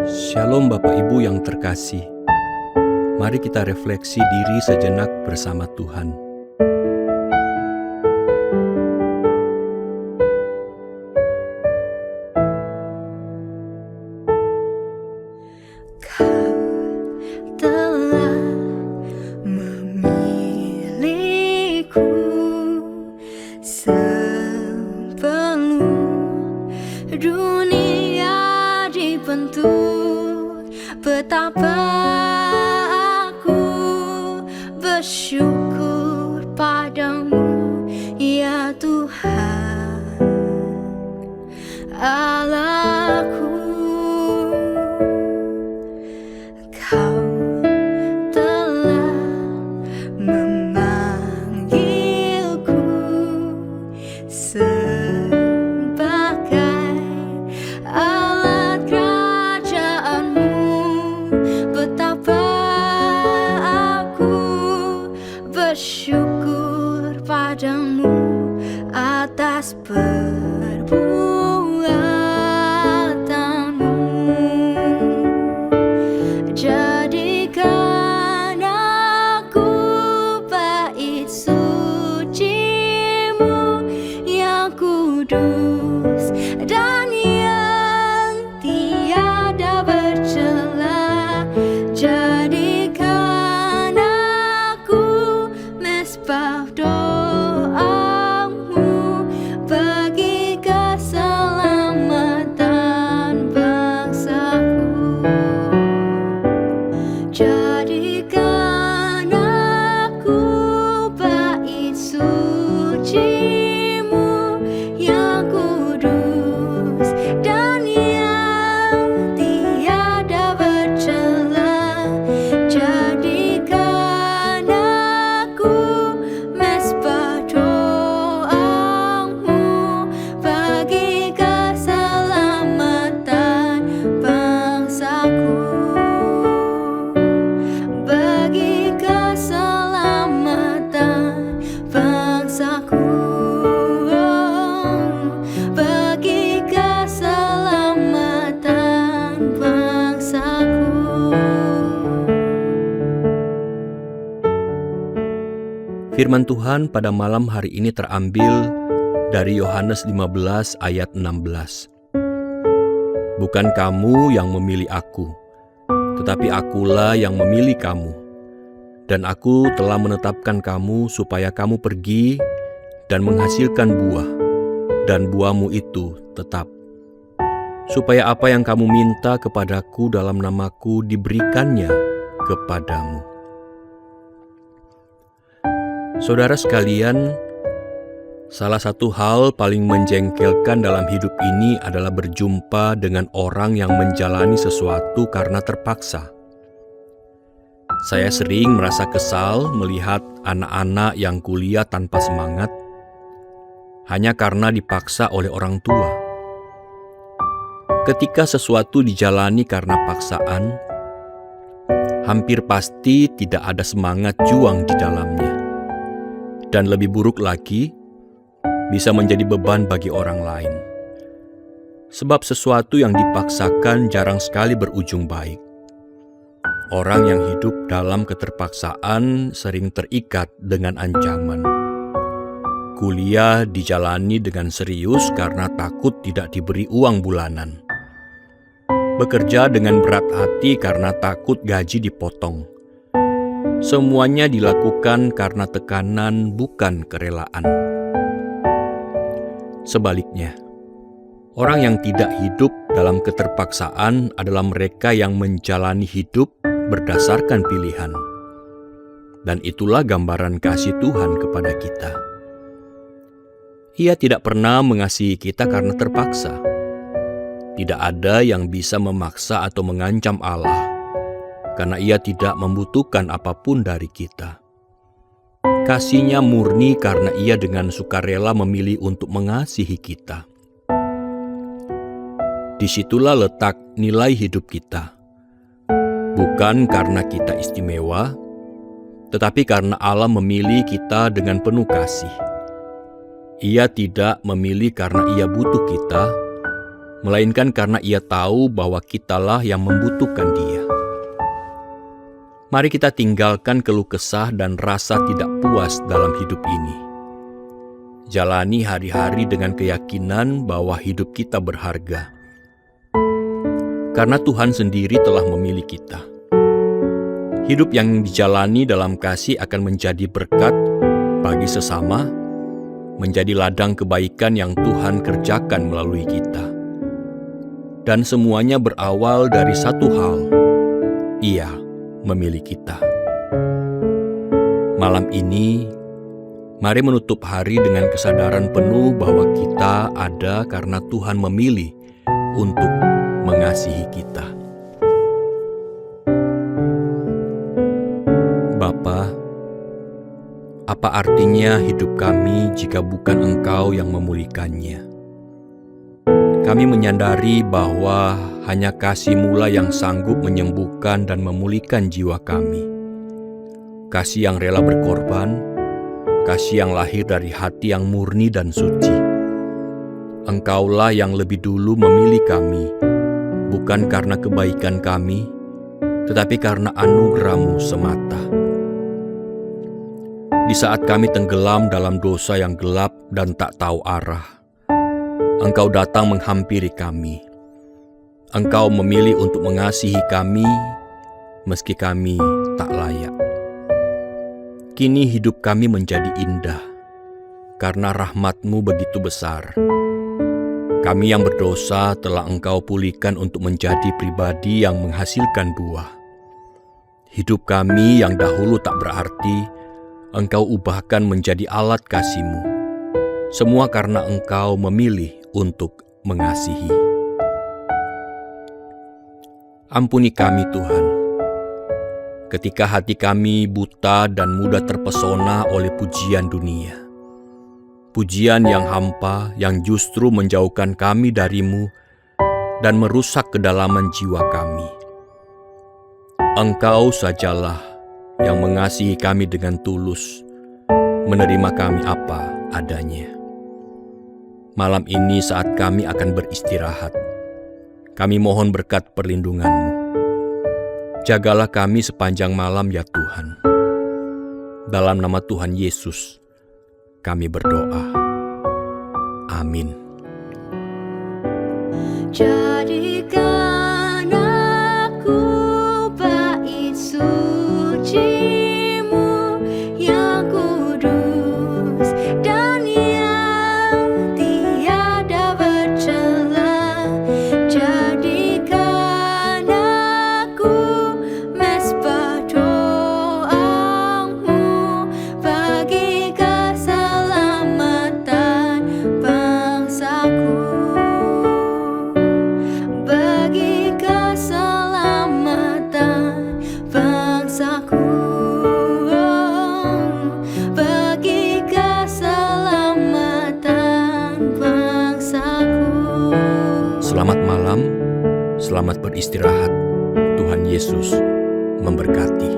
Shalom Bapak Ibu yang terkasih. Mari kita refleksi diri sejenak bersama Tuhan. Kau telah memilihku sebelum dunia dibentuk. Betapa aku bersyukur padamu, ya Tuhan Allahku. Kau telah memanggilku sebagai alat kerajaanmu. Betapa aku bersyukur padamu atas perbuatanmu. Jadikan aku bait suci-Mu yang kudus dan yang tiada bercela. Jadikan aku mesbah doa-Mu bagi keselamatan bangsaku. Jadikan aku bait suci-Mu yang kudus dan yang tiada bercela. Jadikan aku mesbah doa-Mu bagi keselamatan bangsaku. Bagi keselamatan bangsaku. Bagi keselamatan bangsaku. Firman Tuhan pada malam hari ini terambil dari Yohanes 15 ayat 16. Bukan kamu yang memilih aku, tetapi akulah yang memilih kamu. Dan aku telah menetapkan kamu supaya kamu pergi dan menghasilkan buah, dan buahmu itu tetap. Supaya apa yang kamu minta kepadaku dalam namaku diberikannya kepadamu. Saudara sekalian, salah satu hal paling menjengkelkan dalam hidup ini adalah berjumpa dengan orang yang menjalani sesuatu karena terpaksa. Saya sering merasa kesal melihat anak-anak yang kuliah tanpa semangat hanya karena dipaksa oleh orang tua. Ketika sesuatu dijalani karena paksaan, hampir pasti tidak ada semangat juang di dalamnya. Dan lebih buruk lagi, bisa menjadi beban bagi orang lain. Sebab sesuatu yang dipaksakan jarang sekali berujung baik. Orang yang hidup dalam keterpaksaan sering terikat dengan ancaman. Kuliah dijalani dengan serius karena takut tidak diberi uang bulanan. Bekerja dengan berat hati karena takut gaji dipotong. Semuanya dilakukan karena tekanan, bukan kerelaan. Sebaliknya, orang yang tidak hidup dalam keterpaksaan adalah mereka yang menjalani hidup berdasarkan pilihan. Dan itulah gambaran kasih Tuhan kepada kita. Ia tidak pernah mengasihi kita karena terpaksa. Tidak ada yang bisa memaksa atau mengancam Allah, karena Ia tidak membutuhkan apapun dari kita. Kasih-Nya murni karena Ia dengan sukarela memilih untuk mengasihi kita. Disitulah letak nilai hidup kita. Bukan karena kita istimewa, tetapi karena Allah memilih kita dengan penuh kasih. Ia tidak memilih karena Ia butuh kita, melainkan karena Ia tahu bahwa kitalah yang membutuhkan Dia. Mari kita tinggalkan keluh kesah dan rasa tidak puas dalam hidup ini. Jalani hari-hari dengan keyakinan bahwa hidup kita berharga. Karena Tuhan sendiri telah memilih kita. Hidup yang dijalani dalam kasih akan menjadi berkat bagi sesama, menjadi ladang kebaikan yang Tuhan kerjakan melalui kita. Dan semuanya berawal dari satu hal, Ia memilih kita. Malam ini, mari menutup hari dengan kesadaran penuh bahwa kita ada karena Tuhan memilih untuk mengasihi kita. Bapa, apa artinya hidup kami jika bukan Engkau yang memulihkannya? Kami menyadari bahwa hanya kasih-Mu yang sanggup menyembuhkan dan memulihkan jiwa kami. Kasih yang rela berkorban, kasih yang lahir dari hati yang murni dan suci. Engkaulah yang lebih dulu memilih kami, bukan karena kebaikan kami, tetapi karena anugerah-Mu semata. Di saat kami tenggelam dalam dosa yang gelap dan tak tahu arah, Engkau datang menghampiri kami. Engkau memilih untuk mengasihi kami, meski kami tak layak. Kini hidup kami menjadi indah, karena rahmat-Mu begitu besar. Kami yang berdosa telah Engkau pulihkan untuk menjadi pribadi yang menghasilkan buah. Hidup kami yang dahulu tak berarti, Engkau ubahkan menjadi alat kasih-Mu. Semua karena Engkau memilih untuk mengasihi. Ampuni kami Tuhan, ketika hati kami buta dan mudah terpesona oleh pujian dunia. Pujian yang hampa yang justru menjauhkan kami dari-Mu dan merusak kedalaman jiwa kami. Engkau sajalah yang mengasihi kami dengan tulus, menerima kami apa adanya. Malam ini saat kami akan beristirahat, kami mohon berkat perlindungan-Mu. Jagalah kami sepanjang malam ya Tuhan. Dalam nama Tuhan Yesus, kami berdoa. Amin. Jadikan aku bait suci-Mu yang kudus dan yang tiada bercela. Jadikan aku mezbah doa-Mu bagi keselamatan bangsaku. Bagi keselamatan bangsaku. Bagi keselamatan bangsaku. Selamat malam, selamat beristirahat. Tuhan Yesus memberkati.